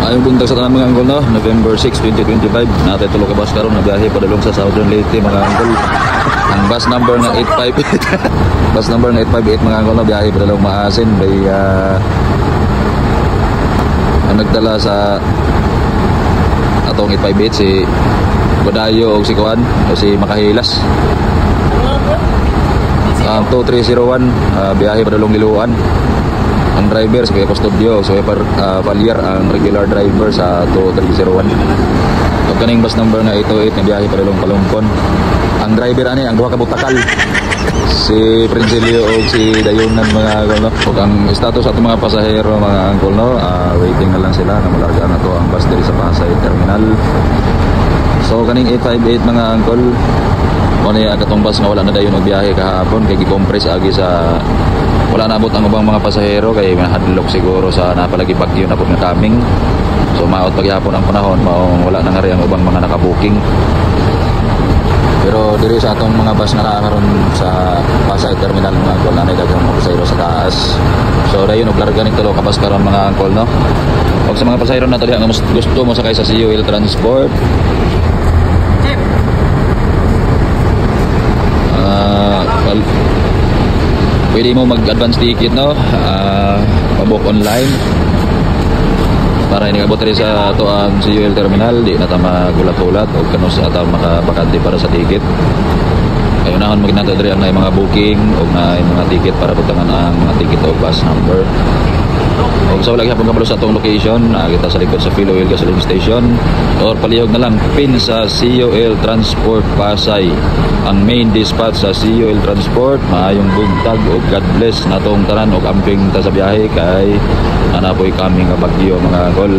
Ayong buntag sa tanan mga angkol, no? November 6, 2025. Natay tulo ka bus karon na biyahe padulong sa Southern Leyte mga angkol. Ang bus number na 858. Bus number na 858 mga angkol, no? Biyahe padulong Maasin by ang nagdala sa atong 858 si Badayo o si Kuan o si Makahilas. 2301 biyahe padulong Liluan. Ang driver sa Kuya Custodio, so Valier ang regular driver sa 2301. Ug kaning bus number na 808 na biyahe padulong Palumpon. Ang driver ani ang duha ka butakal. Si Prinsilio o si Dayunan mga angkol, no? Ug ang status ato mga pasahero mga angkol, no? Waiting na lang sila na malarga na to ang bus diri sa Pasay Terminal. So kaning 858 mga angkol, mo na katong bus nga wala na dayon og biyahe kahapon kay gi-compress agi sa wala naabot ang ubang mga pasahero kay mahadlok siguro sa napalagi bagyo na pud nga coming. So maot pagyapon ang panahon maong wala na nga rin ang ubang mga nakabuking. Pero diri sa atong mga bus na karon sa Pasay Terminal mga angkol na daghang mga pasahero sa taas. So dayon og larga ning tulo ka bus karon mga angkol, no. Ug sa mga pasahero na diha nga gusto mo sakay sa COL Transport, pwede mo mag-advance ticket, no? Pabook online para inigabot rin sa ato ang CUL Terminal. Di na ta magulat-ulat o kano sa ato makabakante para sa ticket. Kayo na maginata diri ang mga booking o na mga ticket para butangan ang mga ticket o bus number. O sa wala hapon kabalo sa atong location, kita sa likod sa Phil Oil Gasoline Station or palihog na lang pin sa COL Transport Pasay. Ang main dispatch sa COL Transport, maayong buntag o God bless natong tanan o amping ta sa biyahe kay anapoy kami nga bagyo mga angkol.